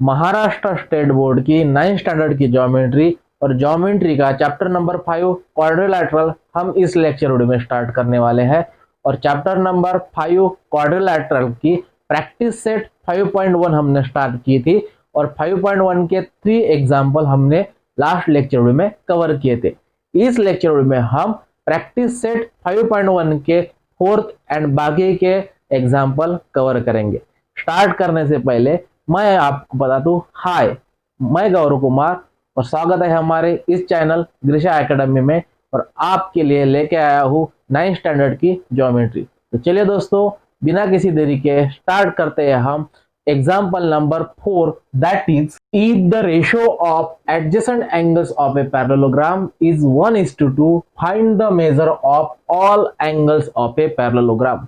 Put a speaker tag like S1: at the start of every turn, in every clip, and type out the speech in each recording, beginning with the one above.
S1: Maharashtra state board की 9th standard की geometry और ज्योमेट्री का चैप्टर नंबर 5 क्वाड्रिलैटरल हम इस लेक्चर वीडियो में स्टार्ट करने वाले हैं। और चैप्टर नंबर 5 क्वाड्रिलैटरल की प्रैक्टिस सेट 5.1 हमने स्टार्ट की थी और 5.1 के 3 एग्जाम्पल हमने लास्ट लेक्चर वीडियो में कवर किए थे। इस लेक्चर वीडियो में हम प्रैक्टिस सेट 5.1 के 4th एंड बाकी के एग्जाम्पल कवर करेंगे। स्टार्ट करने से पहले मैं आपको बता दूं, हाय, मैं गौरव कुमार और स्वागत है हमारे इस चैनल ग्रीशा एकेडमी में और आपके लिए लेके आया हूँ 9th स्टैंडर्ड की ज्योमेट्री। तो चलिए दोस्तों, बिना किसी देरी के स्टार्ट करते हैं हम example number 4, that is if the ratio of adjacent angles of a parallelogram is 1:2, find the measure of all angles of a parallelogram।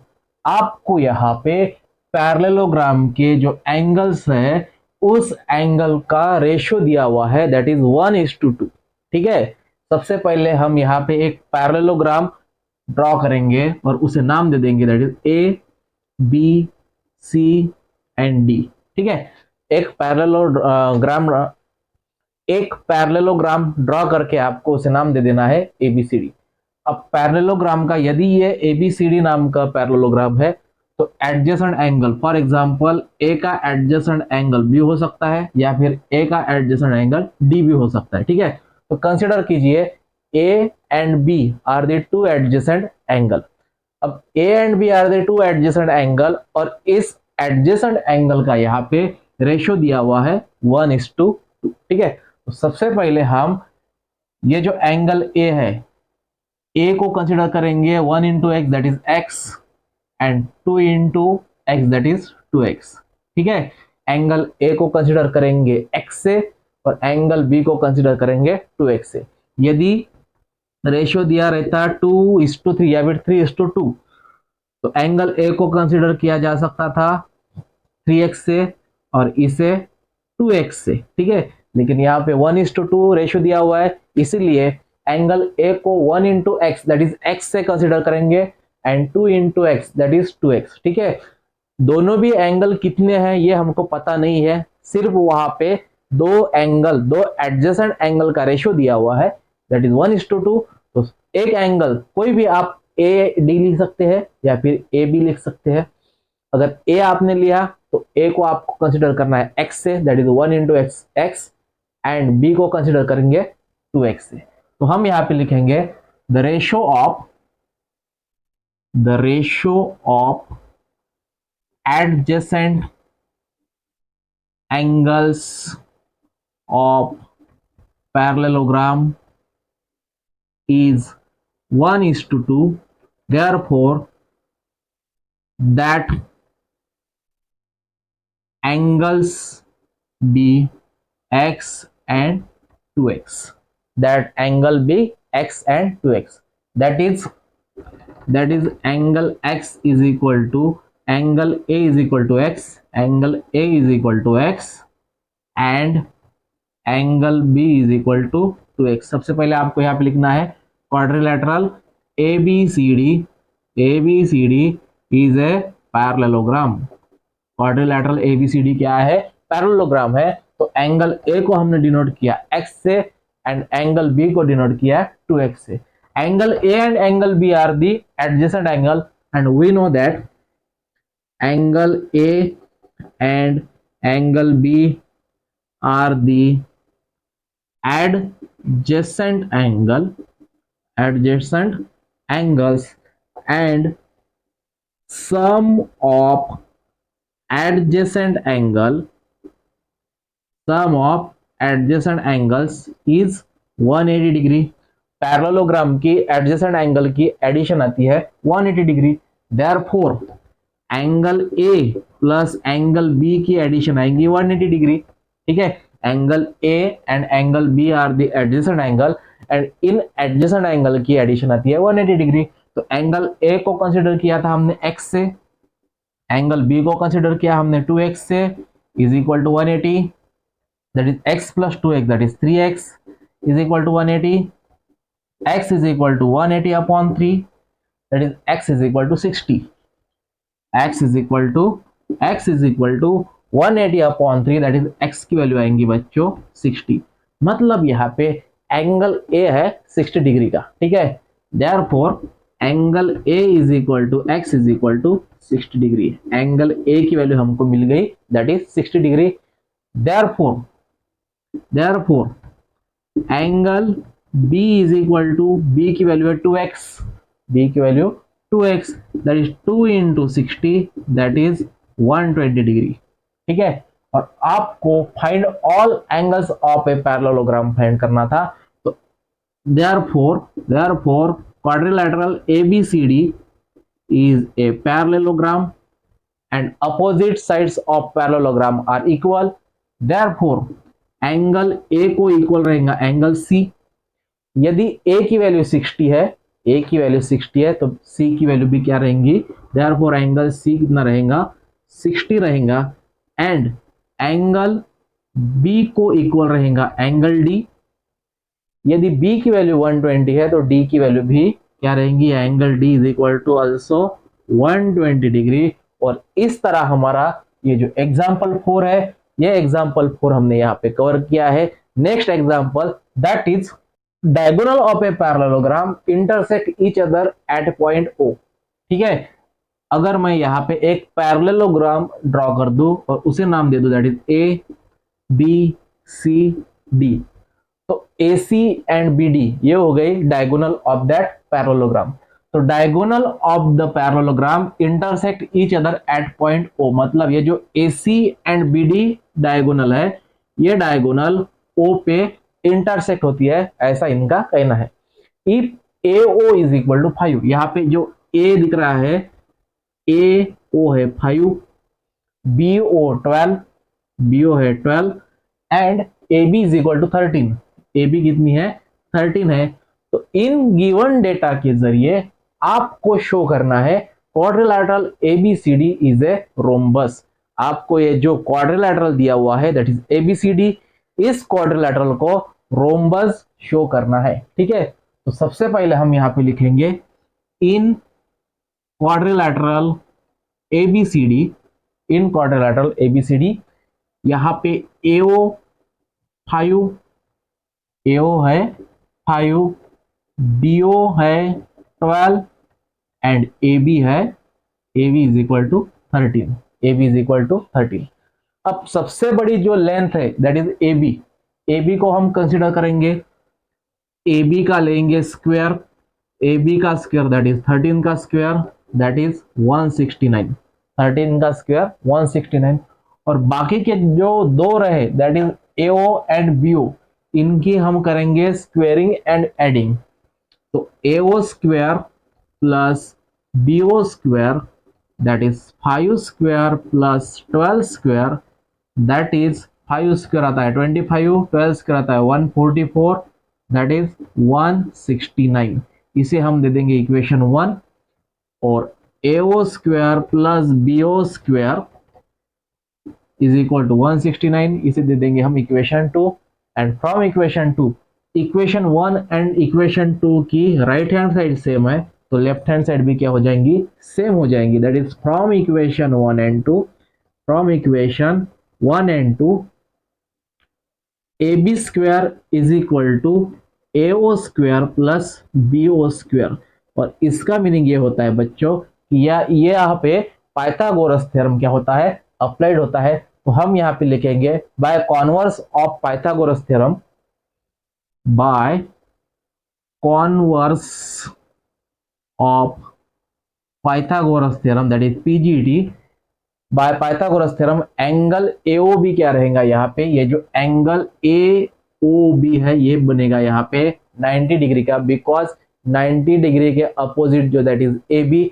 S1: आपको यहाँ पे पैरेललोग्राम के जो एंगल्स है उस एंगल का रेशियो दिया हुआ है, दैट इज 1:2। ठीक है, सबसे पहले हम यहाँ पे एक पैरेललोग्राम ड्रॉ करेंगे और उसे नाम दे देंगे, that is A B C and D. ठीक है, एक पैरेललोग्राम ड्रॉ करके आपको उसे नाम दे देना है एबीसीडी। अब पैरेललोग्राम का यदि ये एबीसीडी नाम का पैरेललोग्राम है तो एडजेसेंट एंगल, फॉर एग्जांपल ए का एडजेसेंट एंगल बी हो सकता है या फिर ए का एडजेसेंट एंगल डी भी हो सकता है। ठीक है, तो कंसिडर कीजिए A and B are the two adjacent angle. अब A and B are the two adjacent angle और इस एडजेसेंट एंगल का यहाँ पे रेशियो दिया हुआ है 1:2। ठीक है, तो सबसे पहले हम ये जो एंगल ए है, ए को कंसिडर करेंगे 1 × x that is x and 2 × x that is 2x। ठीक है, एंगल ए को कंसिडर करेंगे x से और एंगल बी को कंसिडर करेंगे 2x से। यदि रेशियो दिया रहता 2:3 या फिर 3:2 तो एंगल ए को कंसिडर किया जा सकता था 3x से और इसे 2x से। ठीक है, लेकिन यहाँ पे 1:2 रेशियो दिया हुआ है, इसीलिए एंगल ए को 1 × x दैट इज x से कंसिडर करेंगे and 2 × x that is 2x। ठीक है, दोनों भी एंगल कितने हैं ये हमको पता नहीं है, सिर्फ वहां पे दो एडजेसेंट एंगल का रेशियो दिया हुआ है दैट इज 1:2। तो एक एंगल कोई भी आप ए डी लिख सकते हैं या फिर ए बी लिख सकते हैं। अगर ए आपने लिया तो ए को आपको कंसिडर करना है x से, दैट इज 1 × x एंड बी को कंसिडर करेंगे 2x से। तो हम यहाँ पे लिखेंगे the ratio of adjacent angles of parallelogram is 1:2, therefore that angles be x and 2x, that angle be x and 2x, that is angle x is equal to angle a is equal to x, angle a is equal to x and angle b is equal to 2x। सबसे पहले आपको यहाँ पे लिखना है quadrilateral ABCD is a parallelogram. Quadrilateral ABCD क्या है? Parallelogram है। तो एंगल A को हमने डिनोट किया x से एंड एंगल B को डिनोट किया 2x से। Angle A and angle B are the adjacent angle and we know that angle A and angle B are the adjacent angles and sum of adjacent angles is 180 degree. Parallelogram की adjacent angle की addition आती है 180 degree. Therefore angle A plus angle B की एडिशन आएंगी 180 degree. ठीक है, angle A and angle B are the adjacent angle and इन एडजेसेंट एंगल की एडिशन आती है 180 डिग्री। तो एंगल A को कंसिडर किया था हमने x से, एंगल B को कंसिडर किया हमने 2x से, is equal to 180, that is x plus 2x that is 3x is equal to 180, x is equal to 180 upon 3 that is x is equal to 60, x is equal to 180/3 that is x की value आएंगी बच्चों 60। मतलब यहाँ पे angle A है 60 degree का, ठीक है। Therefore angle A is equal to X is equal to 60 degree. Angle A की वैल्यू हमको मिल गई that is 60 degree. Therefore angle B is equal to, B की वैल्यू है 2x, बी की value 2x that is 2 into 60 that is 120 degree, ठीक है। और आपको find all angles of a parallelogram find करना था। तो therefore quadrilateral ABCD is a parallelogram and opposite sides of parallelogram are equal। therefore angle A को equal रहेगा angle C। यदि A की वैल्यू 60 है, A की वैल्यू 60 है तो C की वैल्यू भी क्या रहेंगी। therefore एंगल C कितना रहेगा 60 रहेगा। एंड एंगल B को इक्वल रहेगा एंगल D। यदि B की वैल्यू 120 है तो D की वैल्यू भी क्या रहेंगी, angle D is equal to also 120 degree. और इस तरह हमारा ये जो एग्जाम्पल 4 है, ये एग्जाम्पल 4 हमने यहाँ पे कवर किया है। Next example that is diagonal of a parallelogram intersect each other at point O, ठीक है। अगर मैं यहाँ पे एक पैरेललोग्राम ड्रॉ कर दूं और उसे नाम दे दूं दैट इज ABCD, तो AC एंड BD ये हो गई डायगोनल ऑफ दैट पैरेललोग्राम। तो diagonal of the parallelogram intersect each other at point O, मतलब ये जो AC एंड BD डायगोनल है, ये डायगोनल O पे इंटरसेक्ट होती है, ऐसा इनका कहना है। If AO is equal to 5, यहाँ पे जो A दिख रहा है AO है 5, BO है 12 and AB is equal to 13। AB कितनी है 13 है। तो इन गिवन डेटा के जरिए आपको शो करना है quadrilateral ABCD is a rhombus. आपको ये जो क्वाड्रिलैटरल दिया हुआ है दैट इज ABCD, इस क्वाड्रिलैटरल को रोम्बस शो करना है, ठीक है। तो सबसे पहले हम यहाँ पे लिखेंगे इन क्वाड्रिलैटरल ABCD, यहाँ पे AO 5, AO है 5, BO है 12 and AB is equal to 13। अब सबसे बड़ी जो लेंथ है दैट इज AB को हम कंसिडर करेंगे। AB का लेंगे स्क्वायर, AB का स्क्वायर दैट इज 13 का स्क्वायर दैट इज 169, 13 का स्क्वायर 169। और बाकी के जो दो रहे that is AO and BO, इनकी हम करेंगे स्क्वेयरिंग एंड एडिंग। तो AO square plus BO square that is 5 square plus 12 square that is 5 square आता है 25, 12 स्क्वायर आता है 144 दैट इज 169। इसे हम दे देंगे इक्वेशन 1। और AO square plus BO square is equal to 169, इसे दे देंगे हम equation 2। And from equation 2, equation 1 and equation 2 की राइट हैंड साइड सेम है तो लेफ्ट हैंड साइड भी क्या हो जाएंगी, सेम हो जाएंगी। That is from equation 1 and 2, AB square is equal to AO square plus BO square. और इसका मीनिंग ये होता है बच्चों कि ये यहाँ पे पाइथागोरस थ्योरम क्या होता है, अप्लाइड होता है। तो हम यहाँ पे लिखेंगे by converse of Pythagoras theorem, by converse of Pythagoras theorem that is PGT, by Pythagoras theorem angle AOB क्या रहेगा यहाँ पे, ये जो एंगल AOB है ये बनेगा यहाँ पे 90 डिग्री का, बिकॉज 90 डिग्री के अपोजिट जो दैट इज AB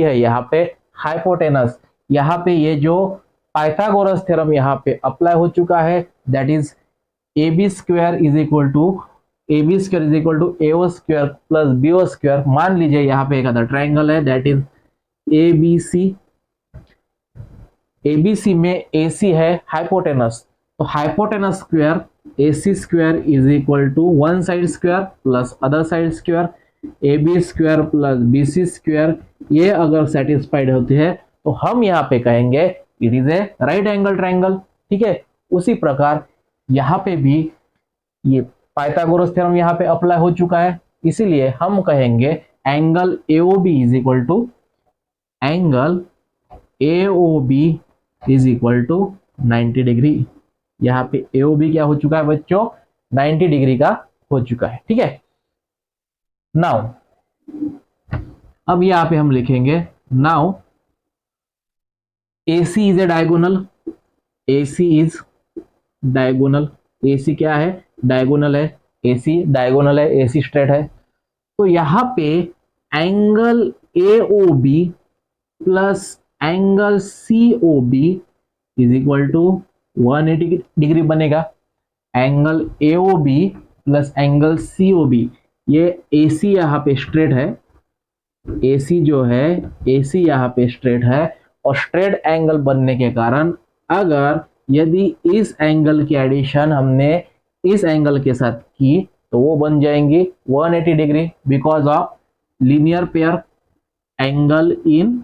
S1: है यहाँ पे हाइपोटेनस। यहाँ पे ये जो पाइथागोरस थ्योरम यहाँ पे अप्लाई हो चुका है that is AB square is equal to AO square plus BO square. मान लीजिए यहाँ पे एक अदर ट्राइंगल है दैट इज ABC में AC है हाइपोटेनस, तो hypotenuse square AC square is equal to one side square plus other side square, AB square plus BC square. ये अगर सेटिस्फाइड होती है तो हम यहाँ पे कहेंगे it is a right angle triangle. ठीक है, उसी प्रकार यहाँ पे भी ये पाइथागोरस थ्योरम यहाँ पे अप्लाई हो चुका है, इसीलिए हम कहेंगे angle AOB is equal to angle AOB is equal to 90 degree. यहाँ पे AOB क्या हो चुका है बच्चों, 90 डिग्री का हो चुका है। ठीक है, नाउ अब यहाँ पे हम लिखेंगे now AC is a diagonal, AC is diagonal, AC क्या है, डायगोनल है, AC डायगोनल है, AC स्ट्रेट है। तो यहाँ पे angle AOB plus angle COB is equal to 180 degree बनेगा। Angle AOB plus angle COB, ये AC यहाँ पे स्ट्रेट है, AC जो है AC यहाँ पे स्ट्रेट है, और स्ट्रेट एंगल बनने के कारण अगर यदि इस एंगल की एडिशन हमने इस एंगल के साथ की तो वो बन जाएंगे 180 degree, because of linear pair, angle in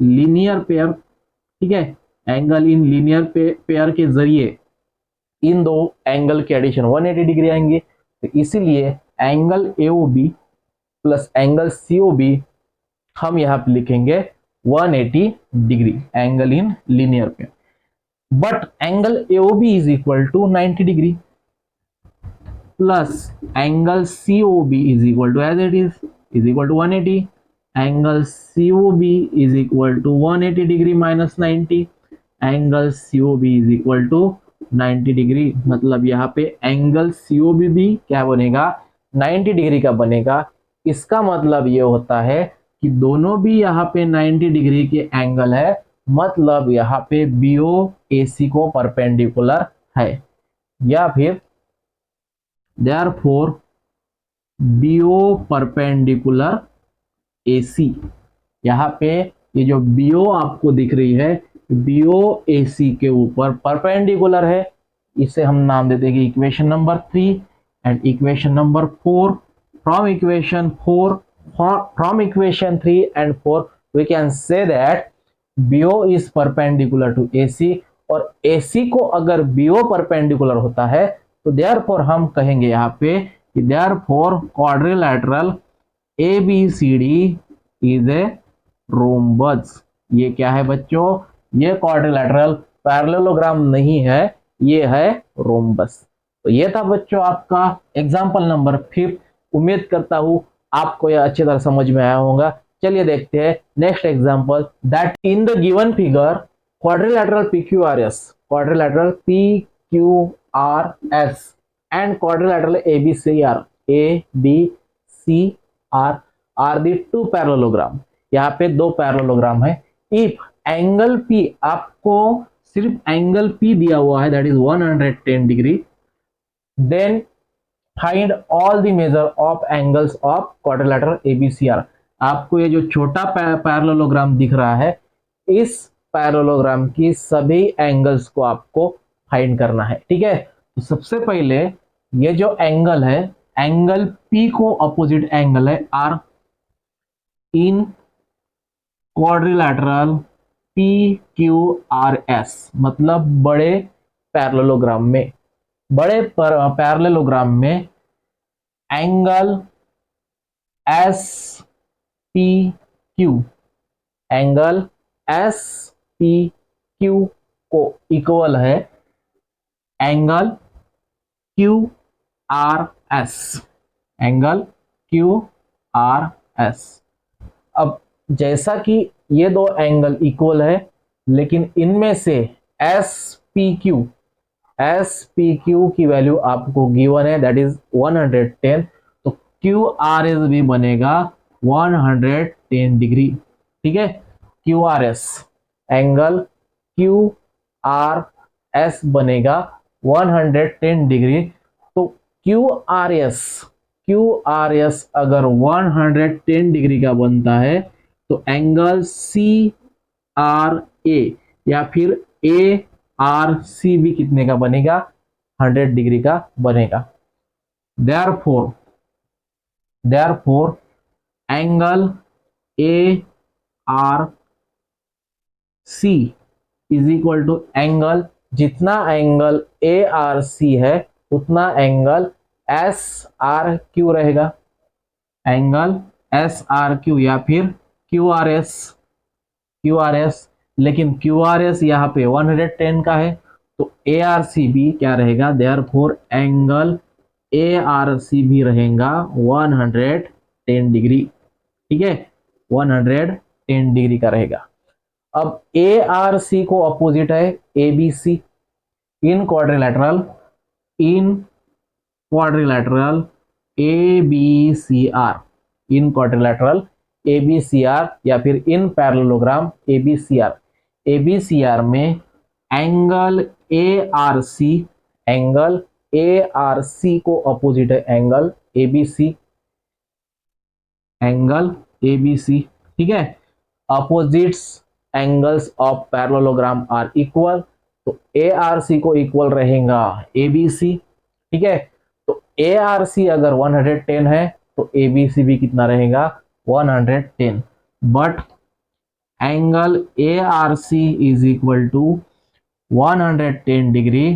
S1: linear pair. ठीक है, एंगल इन लीनियर पेयर के जरिए इन दो एंगल के एडिशन 180 डिग्री आएंगे। तो इसीलिए angle AOB plus angle COB हम यहाँ पे लिखेंगे 180 degree, angle in linear pair. But angle AOB is equal to 90 degree plus angle COB is equal to as it is equal to 180, angle COB is equal to 180 degree minus 90, angle COB is equal to 90 degree. मतलब यहाँ पे angle COB भी क्या बनेगा, 90 degree का बनेगा। इसका मतलब ये होता है कि दोनों भी यहाँ पे 90 डिग्री के एंगल है, मतलब यहाँ पे BO AC को परपेंडिकुलर है, या फिर देयरफॉर BO परपेंडिकुलर AC। यहाँ पे ये जो BO आपको दिख रही है, BO AC के ऊपर परपेंडिकुलर है, इसे हम नाम देते हैं equation number 3 and equation number 4। From equation 3 and 4 we can say that BO is perpendicular to AC, और AC को अगर BO परपेंडिकुलर होता है तो देयरफॉर हम कहेंगे यहाँ पे कि therefore quadrilateral ABCD is a rhombus. ये क्या है बच्चों, ये क्वाड्रिलैटरल पैरेललोग्राम नहीं है, ये है रोम्बस। तो ये था बच्चों आपका एग्जाम्पल नंबर 5। उम्मीद करता हूं आपको यह अच्छी तरह समझ में आया होगा। चलिए देखते हैं next example, that in the given figure quadrilateral PQRS and quadrilateral ABCR are the two parallelogram. यहाँ पे दो पैरेललोग्राम है। इफ एंगल P, आपको सिर्फ एंगल P दिया हुआ है, that is 110 degree, then find all the measure of angles of quadrilateral ABCR। आपको ये जो छोटा पैरेललोग्राम दिख रहा है, इस पैरेललोग्राम की सभी एंगल्स को आपको फाइंड करना है। ठीक है, तो सबसे पहले ये जो एंगल है, एंगल P को अपोजिट एंगल है R इन क्वाड्रिलैटरल PQRS, मतलब बड़े पैरेललोग्राम में, बड़े पैरेललोग्राम में एंगल SPQ, एंगल SPQ को इक्वल है एंगल QRS, एंगल QRS। अब जैसा कि ये दो एंगल इक्वल है, लेकिन इनमें से SPQ की वैल्यू आपको गिवन है, दैट इज 110, तो QRS भी बनेगा 110 डिग्री। ठीक है, QRS, एंगल QRS बनेगा 110 डिग्री। तो QRS अगर 110 डिग्री का बनता है तो एंगल CRA या फिर ARC भी कितने का बनेगा, 100 डिग्री का बनेगा। Therefore angle ARC is equal to angle, जितना एंगल ए आर सी है उतना एंगल एस आर क्यू रहेगा, एंगल एस आर क्यू या फिर Q R S, Q R S. लेकिन क्यू आर एस यहाँ पे 110 का है, तो ए आर सी भी क्या रहेगा, therefore angle A R C भी रहेगा 110 डिग्री, ठीक है, 110 डिग्री का रहेगा। अब ए आर सी को अपोजिट है A B C, in quadrilateral, in quadrilateral A B C R, in quadrilateral A B C R या फिर in parallelogram A B C R. A B C R में angle A R C, angle A R C को opposite है angle A B C, angle A B C, ठीक है। Opposites angles of parallelogram are equal, तो A R C को equal रहेगा ए B C, ठीक है। तो ए आर सी अगर 110 है तो ए बी सी भी कितना रहेगा, 110। But angle A R C is equal to 110 degree,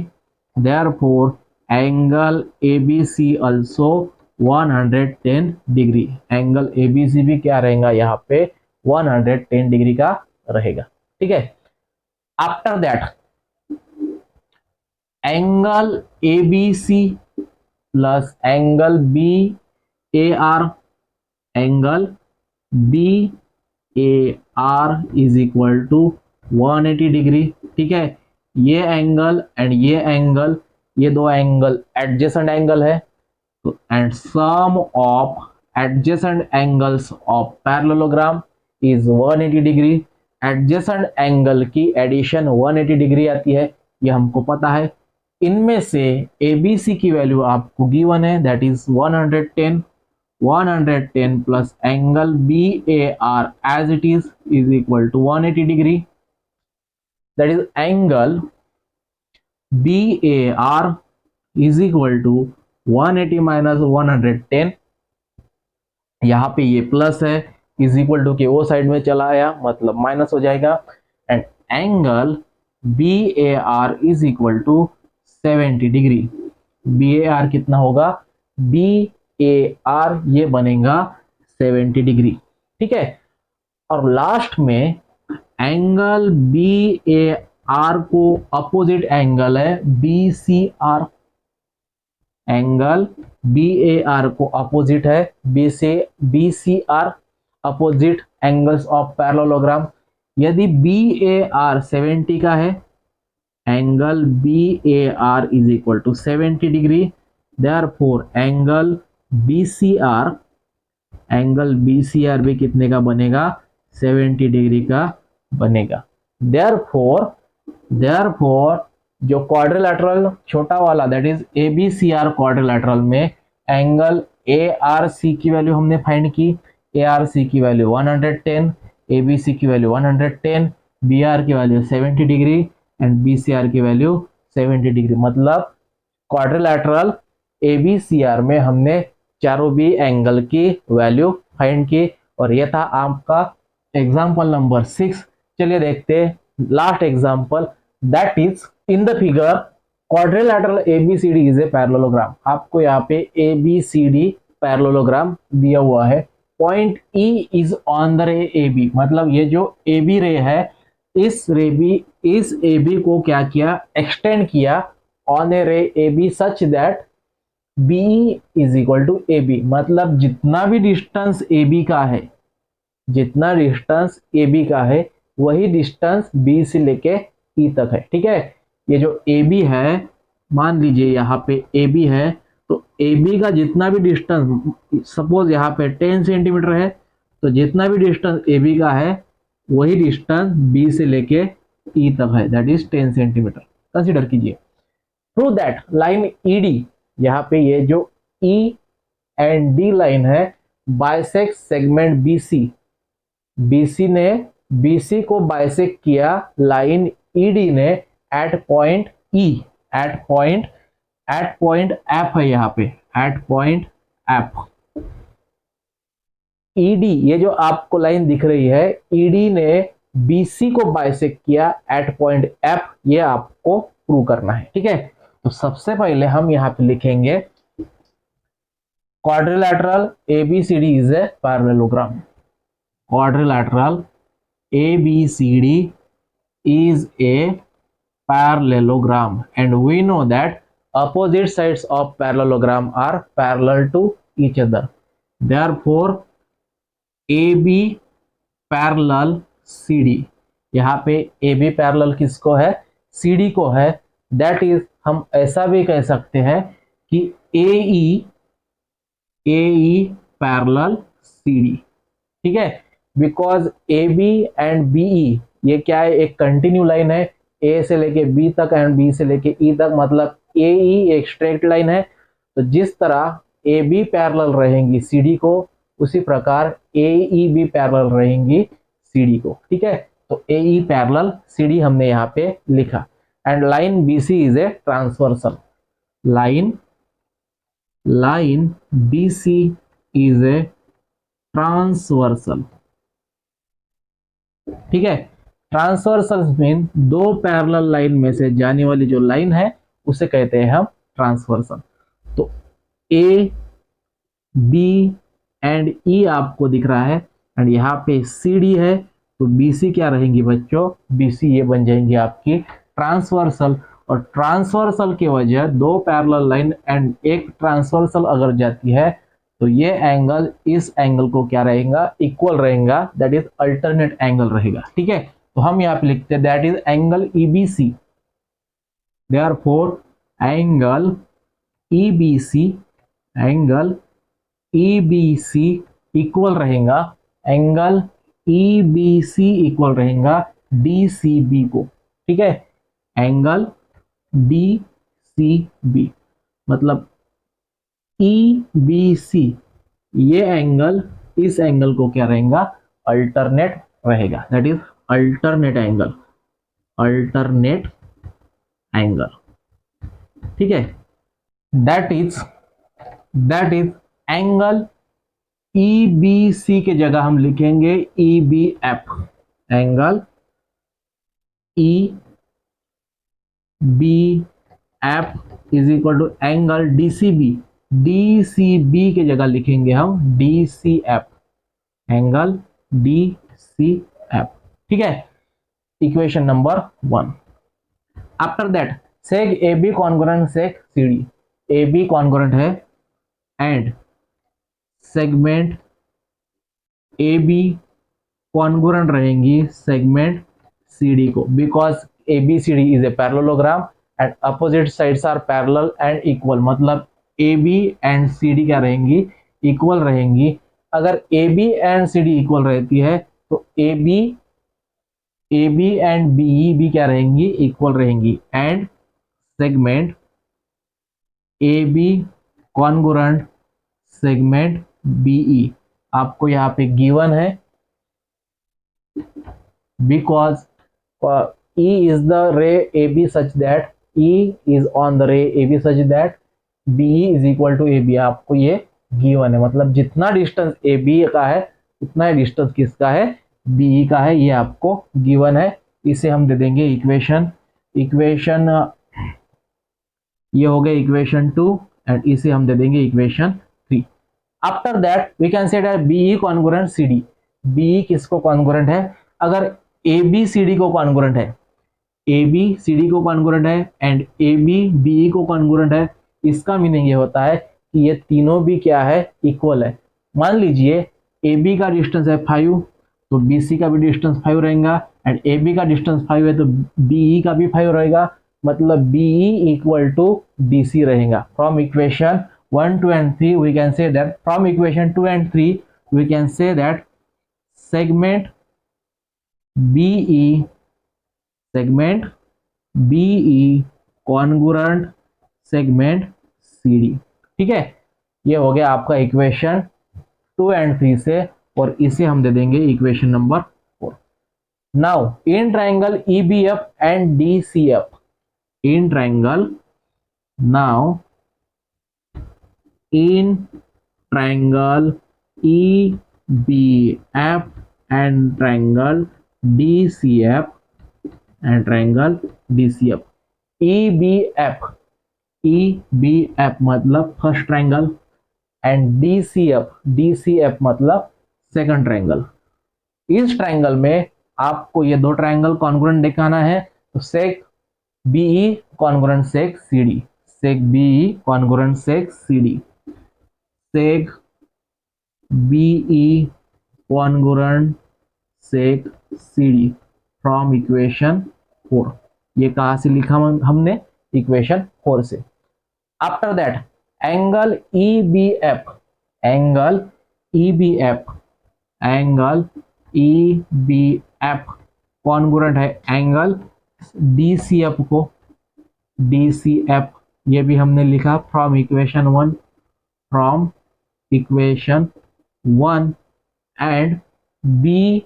S1: therefore angle A B C also 110 degree, angle A B C भी क्या रहेगा यहाँ पे 110 डिग्री का रहेगा, ठीक है। After that angle A B C plus angle B A R, angle B A R is equal to 180 degree, ठीक है। ये एंगल एंड ये एंगल, ये दो एंगल एडजेसेंट एंगल है, तो and sum of adjacent angles of parallelogram is 180 degree. Adjacent angle की addition 180 degree आती है, ये हमको पता है। इनमें से ए बी सी की वैल्यू आपको गिवन है, that is 110, 110 plus angle B A R as it is equal to 180 degree, that is angle B A R is equal to 180 minus 110, यहाँ पे ये प्लस है, इज इक्वल टू के वो side में चला आया मतलब माइनस हो जाएगा, and angle B A R is equal to 70 degree. B A R कितना होगा, बी ए आर ये बनेगा 70 डिग्री, ठीक है। और लास्ट में एंगल बी ए आर को अपोजिट एंगल है B C R, angle B A R को अपोजिट है B C R, opposite angles of parallelogram. यदि बी ए आर 70 का है, angle B A R is equal to 70 degree, therefore angle B C R, angle B C R भी कितने का बनेगा, 70 degree का बनेगा। देयरफॉर जो क्वाड्रिलेटरल छोटा वाला that is A B C R quadrilateral में एंगल ए आर सी की वैल्यू हमने फाइंड की, ए आर सी की वैल्यू 110, ए बी सी की वैल्यू 110, बी आर की value 70 degree and B C R की वैल्यू 70 डिग्री। मतलब quadrilateral A B C R में हमने चारों भी एंगल की वैल्यू फाइंड की, और यह था आपका एग्जाम्पल नंबर 6। चलिए देखते हैं last example, that is in the figure quadrilateral ABCD is a parallelogram. आपको यहाँ पे ABCD पैरेललोग्राम दिया हुआ है, point E is on the रे AB, मतलब ये जो AB रे है इस AB को क्या किया, एक्सटेंड किया on a ray AB such that BE is equal to AB, मतलब जितना भी डिस्टेंस AB का है, जितना डिस्टेंस AB का है वही डिस्टेंस B से लेके E तक है, ठीक है। ये जो AB है, मान लीजिए यहाँ पे AB है, तो AB का जितना भी डिस्टेंस, सपोज यहाँ पे 10 सेंटीमीटर है, तो जितना भी डिस्टेंस AB का है वही डिस्टेंस B से लेके E तक है, दैट इज 10 सेंटीमीटर। कंसिडर कीजिए। थ्रू दैट लाइन ED, यहाँ पे ये जो E एंड D लाइन है बाइसेक्ट सेगमेंट BC को बाइसेक्ट किया लाइन ED ने at point E, at point F है यहाँ पे, एट पॉइंट F। ED ये जो आपको लाइन दिख रही है, ED ने BC को बाइसेक्ट किया एट पॉइंट F, ये आपको प्रूव करना है। ठीक है, तो सबसे पहले हम यहाँ पे लिखेंगे quadrilateral ABCD is a parallelogram. Quadrilateral ABCD is a parallelogram and we know that opposite sides of parallelogram are parallel to each other, therefore AB parallel CD, यहाँ पे AB parallel किसको है, CD को है, that is हम ऐसा भी कह सकते हैं कि AE parallel CD। ठीक है, बिकॉज AB एंड BE ये क्या है, एक कंटिन्यू लाइन है, A से लेके B तक एंड B से लेके E तक, मतलब AE एक स्ट्रेट लाइन है। तो जिस तरह AB पैरेलल रहेंगी CD को, उसी प्रकार AE भी पैरेलल रहेंगी CD को। ठीक है, तो AE पैरेलल CD हमने यहाँ पे लिखा। And line BC is a transversal, line BC is a transversal. ठीक है, ट्रांसवर्सल मीन दो पैरेलल लाइन में से जाने वाली जो लाइन है उसे कहते हैं हम ट्रांसवर्सल। तो A B एंड E आपको दिख रहा है एंड यहाँ पे CD है, तो BC क्या रहेंगी बच्चों, BC ये बन जाएंगी आपकी ट्रांसवर्सल। और ट्रांसवर्सल की वजह दो पैरेलल लाइन एंड एक ट्रांसवर्सल अगर जाती है तो ये एंगल इस एंगल को क्या रहेगा, इक्वल रहेगा, दैट इज अल्टरनेट एंगल रहेगा। ठीक है, तो हम यहाँ पे लिखते हैं that is angle EBC, therefore angle EBC equal रहेगा, एंगल EBC इक्वल रहेगा DCB को। ठीक है, एंगल DCB मतलब EBC ये एंगल इस एंगल को क्या रहेगा, अल्टरनेट रहेगा, दैट इज अल्टरनेट एंगल। ठीक है, दैट इज एंगल EBC के जगह हम लिखेंगे EBF, angle EBF is equal to angle DCB के जगह लिखेंगे हम DCF, एंगल DCF। ठीक है, equation number 1। After that seg AB congruent seg CD, AB congruent है एंड सेगमेंट AB कॉन्ग्रुएंट रहेंगी सेगमेंट CD को, because ABCD is a parallelogram and opposite sides are parallel and equal, मतलब AB and CD क्या रहेंगी, equal रहेंगी। अगर AB and CD equal रहती है तो AB एंड BE भी क्या रहेंगी, इक्वल रहेंगी। And segment AB congruent segment BE आपको यहाँ पे गिवन है, because E is the ray AB such that E is on the ray AB such that BE is equal to AB, आपको ये गिवन है, मतलब जितना डिस्टेंस AB का है उतना ही डिस्टेंस किसका है, BE का है, ये आपको गिवन है। इसे हम दे देंगे इक्वेशन ये हो गया इक्वेशन 2 एंड इसे हम दे देंगे equation 3। After that we can say BE congruent CD, BE किसको कॉन्ग्रुएंट है, अगर AB CD को कॉन्ग्रुएंट है, AB CD को कॉन्ग्रुएंट है एंड AB BE को कॉन्ग्रुएंट है, इसका मीनिंग ये होता है कि ये तीनों भी क्या है, इक्वल है। मान लीजिए AB का डिस्टेंस है 5 तो BC का भी डिस्टेंस 5 रहेगा एंड AB का डिस्टेंस 5 है तो BE का भी 5 रहेगा, मतलब BE इक्वल टू DC रहेगा। From equation 1, 2 and 3 we can say that, from equation 2 and 3 we can say that segment BE congruent segment CD। ठीक है, ये हो गया आपका इक्वेशन 2 एंड 3 से, और इसे हम दे देंगे equation number 4। Now in triangle EBF and DCF, in triangle EBF and triangle DCF and triangle DCF. EBF, EBF मतलब फर्स्ट ट्रायंगल एंड DCF मतलब सेकंड ट्रायंगल। इस ट्रायंगल में आपको ये दो ट्रायंगल कॉन्ग्रुएंट दिखाना है, तो seg BE congruent seg CD, seg BE congruent seg CD, seg BE congruent seg CD from equation 4। ये कहां से लिखा हमने? इक्वेशन 4 से। After that angle EBF, angle EBF congruent है एंगल DCF को, DCF ये भी हमने लिखा from equation 1 and BFE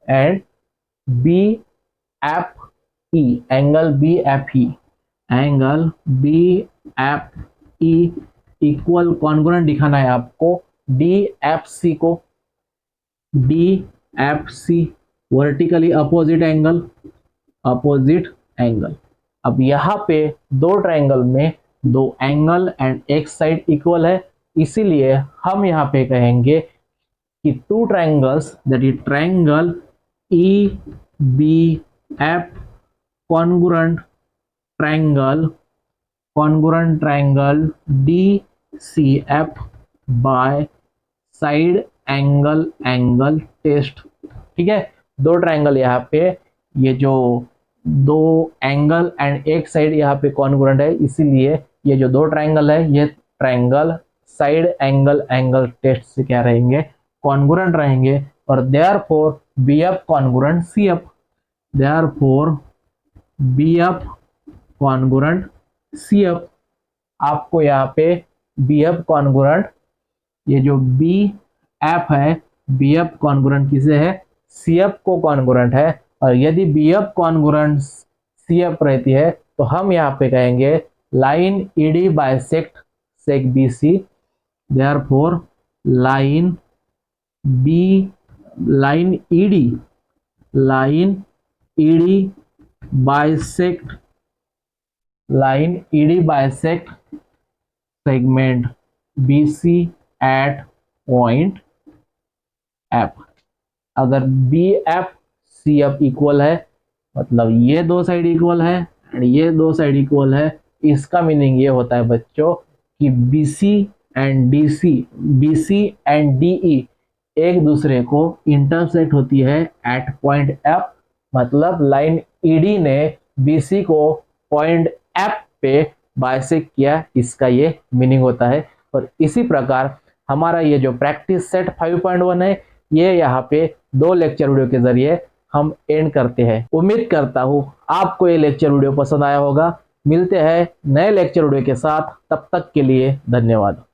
S1: and BFE, angle BFE equal congruent दिखाना है आपको DFC को, DFC वर्टिकली अपोजिट एंगल। अब यहाँ पे दो ट्रायंगल में दो एंगल एंड एक साइड इक्वल है, इसीलिए हम यहाँ पे कहेंगे कि two triangles that is triangle EBF congruent triangle DCF by side angle test. ठीक है, दो ट्रायंगल यहाँ पे, ये जो दो एंगल एंड एक साइड यहाँ पे कॉन्ग्रुएंट है, इसीलिए ये जो दो ट्रायंगल है ये ट्रायंगल साइड एंगल टेस्ट से क्या रहेंगे? कॉन्ग्रुएंट रहेंगे। और therefore BF congruent CF, therefore BF congruent CF। आपको यहाँ पे BF कॉन्ग्रुएंट, ये जो BF है BF कॉन्ग्रुएंट किसे है? CF को कॉन्ग्रुएंट है। और यदि BF कॉन्ग्रुएंट CF रहती है तो हम यहाँ पे कहेंगे line ED bisect seg BC, therefore line ED bisect segment BC at point F। अगर BF CF इक्वल है, मतलब ये दो साइड इक्वल है एंड ये दो साइड इक्वल है, इसका मीनिंग ये होता है बच्चों कि BC एंड DE एक दूसरे को इंटरसेक्ट होती है एट पॉइंट F। मतलब लाइन ED ने BC को पॉइंट F पे बाइसेक्ट किया, इसका ये मीनिंग होता है। और इसी प्रकार हमारा ये जो प्रैक्टिस सेट 5.1 है, ये यहाँ पे दो लेक्चर वीडियो के जरिए हम एंड करते हैं। उम्मीद करता हूँ आपको ये लेक्चर वीडियो पसंद आया होगा। मिलते हैं नए लेक्चर वीडियो के साथ, तब तक के लिए धन्यवाद।